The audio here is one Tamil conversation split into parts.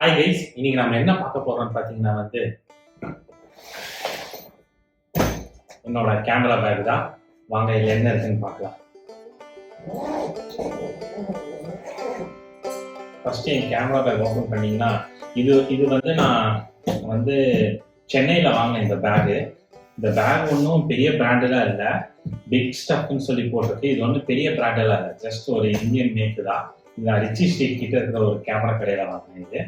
ஹாய் கைஸ், இன்னைக்கு நம்ம என்ன பார்க்க போறோம்னு பார்த்தீங்கன்னா என்னோட கேமரா பேக் தான். வாங்க இதுல என்ன இருக்குன்னு பார்க்கலாம். ஃபர்ஸ்ட் என் கேமரா பேக் ஓப்பன் பண்ணீங்கன்னா இது நான் சென்னையில் வாங்கினேன். இந்த பேக் ஒன்றும் பெரிய பிராண்டெல்லாம் இல்லை, பிக் ஸ்டப்னு சொல்லி போட்டிருக்கு. இது ஒன்றும் பெரிய பிராண்டெல்லாம் இல்லை, ஜஸ்ட் ஒரு இந்தியன் மேக்கு தான். இது ரிச்சி ஸ்ட்ரீட் கிட்ட இருக்கிற ஒரு கேமரா கடையில் வாங்கினது.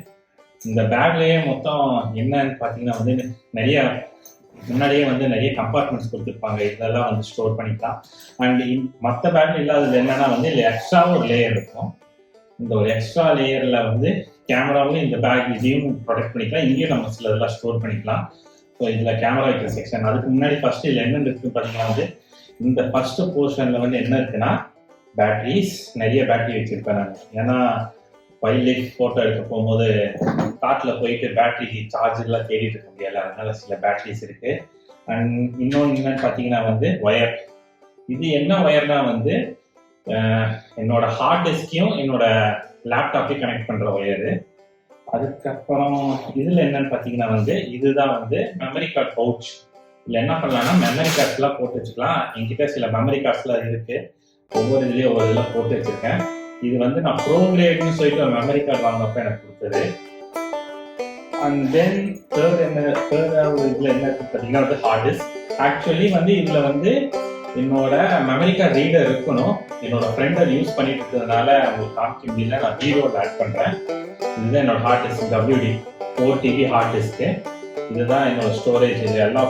இந்த பேக்லேயே மொத்தம் என்னன்னு பார்த்தீங்கன்னா நிறைய முன்னாடியே நிறைய கம்பார்ட்மெண்ட்ஸ் கொடுத்துருப்பாங்க. இதெல்லாம் ஸ்டோர் பண்ணிக்கலாம். அண்ட் மற்ற பேக்ல இல்லாதது என்னன்னா இல்லை எக்ஸ்ட்ரா ஒரு லேயர் இருக்கும். இந்த ஒரு எக்ஸ்ட்ரா லேயரில் கேமராவும் இந்த பேக் இதையும் ப்ரொடெக்ட் பண்ணிக்கலாம். இங்கேயும் நம்ம சில இதெல்லாம் ஸ்டோர் பண்ணிக்கலாம். ஸோ இதில் கேமரா வைக்கிற செக்ஷன். அதுக்கு முன்னாடி ஃபர்ஸ்ட் இதில் என்ன இருக்குன்னு பார்த்தீங்கன்னா இந்த ஃபர்ஸ்ட் போர்ஷனில் என்ன இருக்குன்னா பேட்டரிஸ், நிறைய பேட்டரி வச்சுருப்பேன் நான். ஏன்னா வைல்ட் லைஃப் ஃபோட்டோ எடுக்க போகும்போது காட்டில் போயிட்டு பேட்டரி சார்ஜர்லாம் தேடிட்டு இருக்க முடியல, அதனால சில பேட்டரிஸ் இருக்கு. அண்ட் இன்னொன்று என்னன்னு பார்த்தீங்கன்னா ஒயர். இது என்ன ஒயர்னா என்னோட ஹார்ட் டிஸ்கையும் என்னோட லேப்டாப்பையும் கனெக்ட் பண்ணுற ஒயரு. அதுக்கப்புறம் இதில் என்னன்னு பார்த்தீங்கன்னா இதுதான் மெமரி கார்டு பவுச். இதில் என்ன பண்ணலாம்னா மெமரி கார்ட்ஸ்லாம் போட்டு வச்சுக்கலாம். என்கிட்ட சில மெமரி கார்ட்ஸ்லாம் இருக்கு, ஒவ்வொரு இதுலேயும் ஒவ்வொரு இதெல்லாம் போட்டு வச்சிருக்கேன். இது நான் ப்ரோ கிரேட்னு சொல்லிட்டு ஒரு மெமரி கார்டு வாங்கினப்ப எனக்கு கொடுத்தது. அண்ட் தென் தேர்டாவது இதில் என்ன பார்த்தீங்கன்னா ஹார்ட் டிஸ்க். ஆக்சுவலி இதில் என்னோட மெமரி கார்டு ரீடர் இருக்கணும். என்னோட ஃப்ரெண்ட் அதை யூஸ் பண்ணிட்டு இருக்கிறதுனால உங்களுக்கு காமிக்க முடியல, நான் ஜீரோவில் ஆட் பண்ணுறேன். இதுதான் என்னோட hard disk, WD 4TB hard disk. இதுதான் என்னோட ஸ்டோரேஜ். இது எல்லாம்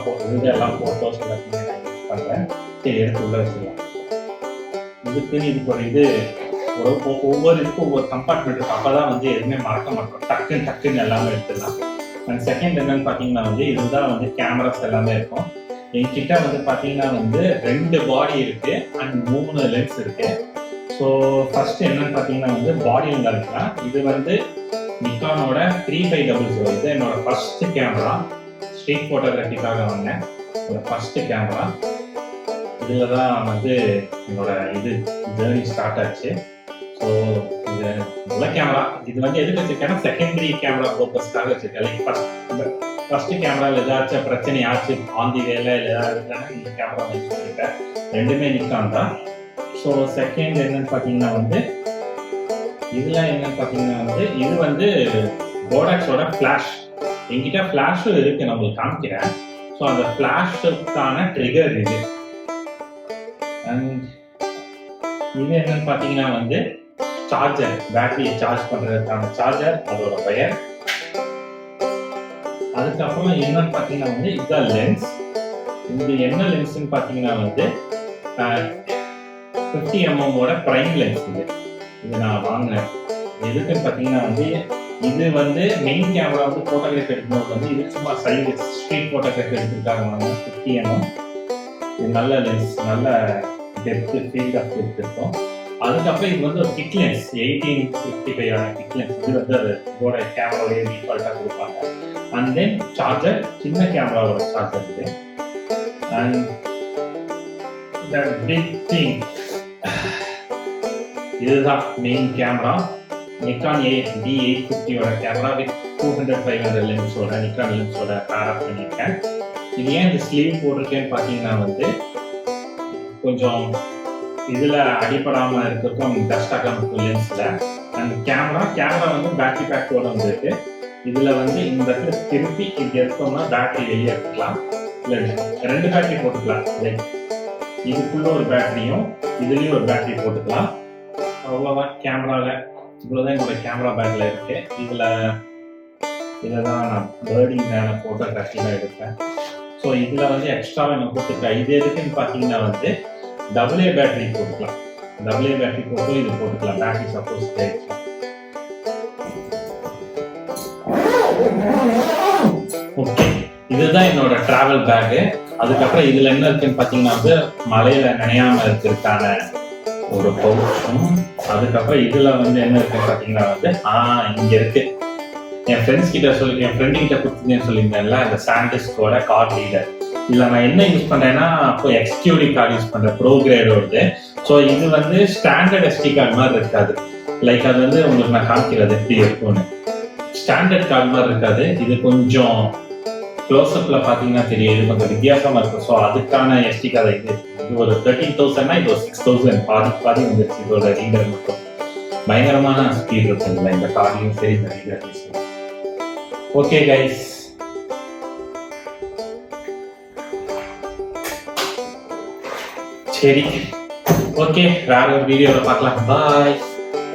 எல்லாம் ஃபோட்டோஸ் எல்லாத்தையுமே நான் யூஸ் பண்ணுறேன். சரி, எடுத்து உள்ள வச்சுக்கலாம். இதுக்கு ஒரு ஒவ்வொரு இதுக்கும் ஒவ்வொரு கம்பார்ட்மெண்ட் இருக்கும். அப்போதான் எதுவுமே மறக்க மாட்டோம், டக்குன்னு எல்லாமே எடுத்துடலாம். அண்ட் செகண்ட் என்னன்னு பார்த்தீங்கன்னா இதுதான் கேமராஸ் எல்லாமே இருக்கும். என்கிட்ட பார்த்தீங்கன்னா 2 பாடி இருக்கு அண்ட் 3 லென்ஸ் இருக்கு. ஸோ ஃபர்ஸ்ட் என்னன்னு பார்த்தீங்கன்னா பாடியில் இருக்கலாம். இது நிக்கானோட 3500. இது என்னோட ஃபர்ஸ்ட் கேமரா, ஸ்ட்ரீட் ஃபோட்டோகிராஃபிக்காக வாங்கினேன் ஒரு ஃபர்ஸ்ட் கேமரா. இதில் தான் என்னோட ஜேர்னி ஸ்டார்ட் ஆச்சு. ஸோ இது நல்ல கேமரா. இது எதுக்கு வச்சிருக்கேன்னா செகண்டரி கேமரா பர்பஸ்க்காக வச்சிருக்கேன். லைக் ஃபர்ஸ்ட் கேமராவில் ஏதாச்சும் பிரச்சனை ஆச்சு, ஆந்தி வேலை ஏதாவது இருந்தாலும் இந்த கேமரா யூஸ் பண்ணிருக்கேன். ரெண்டுமே நிக்கான் தான். ஸோ செகண்ட் என்னன்னு பார்த்தீங்கன்னா இதுல என்னன்னு பார்த்தீங்கன்னா இது கோடாக்ஸோட ஃபிளாஷ். என்கிட்ட ஃபிளாஷும் இருக்கு, நான் உங்களுக்கு காமிக்கிறேன். ஸோ அந்த ஃபிளாஷுக்கான ட்ரிகர் இது. அண்ட் இது என்னன்னு பார்த்தீங்கன்னா சார்ஜர், பேட்டரியை சார்ஜ் பண்றதுக்கான சார்ஜர், அதோட ஒயர். அதுக்கப்புறம் என்னன்னு பார்த்தீங்கன்னா இதுதான் லென்ஸ். இது என்ன லென்ஸ்ன்னு பார்த்தீங்கன்னா 50mm பிரைம் லென்ஸ். இது நான் வாங்கினேன். எதுக்குன்னு பார்த்தீங்கன்னா இது மெயின் கேமரா ஃபோட்டோகிராஃபி எடுக்கும்போது இது சும்மா சைடு ஸ்ட்ரீட் ஃபோட்டோகிராஃபி எடுத்துருக்காங்க. 50mm. இது நல்ல லென்ஸ், நல்ல டெப்த், ஃபீல்ட் ஆஃப் டெப்த் இருக்கும். அதுக்கப்புறம் இது ஒரு கிட் லென்ஸ், 1855 கிட் லென்ஸ். இது அதோட கேமராவோட டிஃபால்ட்டாக கொடுப்பாங்க. அண்ட் தென் சார்ஜர், சின்ன கேமராவோட சார்ஜர் இது. அண்ட் த பிக் திங், இதுதான் main camera. Nikon D850 camera with 200-500 லென்ஸோட, நிக்கான் லென்ஸோட பேர் அப் பண்ணியிருக்கேன். இது ஏன் இந்த ஸ்லீவ் போட்டிருக்கேன்னு பார்த்தீங்கன்னா கொஞ்சம் இதில் அடிப்படாமல் இருக்கிறதுக்கும் டஸ்டாக இருக்கும் லென்ஸில். அண்ட் கேமரா பேட்டரி பேக்கோட வந்துருக்கு. இதில் இந்த இடத்துல திருப்பி இப்படி எடுத்தோம்னா பேட்டரி வெளியே எடுத்துக்கலாம். இல்லை 2 பேட்டரி போட்டுக்கலாம். லைக் இதுக்குள்ள ஒரு பேட்டரியும் இதுலேயும் ஒரு பேட்டரி போட்டுக்கலாம். அவ்வளோதான் கேமராவில். இவ்வளோதான் என்னோட கேமரா பேக்கில் இருக்கு. இதில் தான் நான் பேர்டிங்கான ஃபோட்டோகிராஃபிலாம் எடுப்பேன். ஸோ இதில் எக்ஸ்ட்ராவாக நான் கொடுத்துருக்கேன். இது எதுக்குன்னு பார்த்தீங்கன்னா AA பேட்டரி போட்டுக்கலாம். AA பேட்டரி போட்டு இது போட்டுக்கலாம். Battery suppose தேவைக்கலாம். ஓகே, இதுதான் என்னோட டிராவல் பேக்கு. அதுக்கப்புறம் இதுல என்ன இருக்குன்னு பார்த்தீங்கன்னா மலையில நனையாம இருக்கிறதுக்கான ஒரு பவுச்சும். அதுக்கப்புறம் இதுல என்ன இருக்குன்னு பார்த்தீங்கன்னா இங்க இருக்கு. என் ஃப்ரெண்ட்ஸ் கிட்ட என் ஃப்ரெண்டு கிட்ட கொடுத்துருந்தேன்னு சொல்லியிருந்தேன்ல, இந்த சாண்டிஸ்கோட கார்ட் ரீடர். இதில் நான் என்ன யூஸ் பண்ணுறேன்னா அப்போ XQD கார்டு யூஸ் பண்ணுறேன், ப்ரோ கிரேடோடது. ஸோ இது ஸ்டாண்டர்ட் SD கார்டு மாதிரி இருக்காது. லைக் அது உங்களுக்கு நான் காமிக்கிறது எப்படி இருக்கும்னு. ஸ்டாண்டர்ட் கார்டு மாதிரி இருக்காது. இது கொஞ்சம் க்ளோஸ்அப்ல பாத்தீங்கன்னா தெரியும், இது கொஞ்சம் வித்தியாசமா இருக்கும். ஸோ அதுக்கான எஸ்டி கார்டு இது ஒரு 13,000னா இது ஒரு 6,000 பாதி வந்துருச்சு இதோட ரீடர் மட்டும். பயங்கரமான ஸ்பீட் இருக்குங்களா இந்த கார்டையும் சரி இந்த ரீடர்லையும் சரி. ஓகே கைஸ், சரி ஓகே, வேற ஒரு வீடியோவில் பார்க்கலாம். பாய்.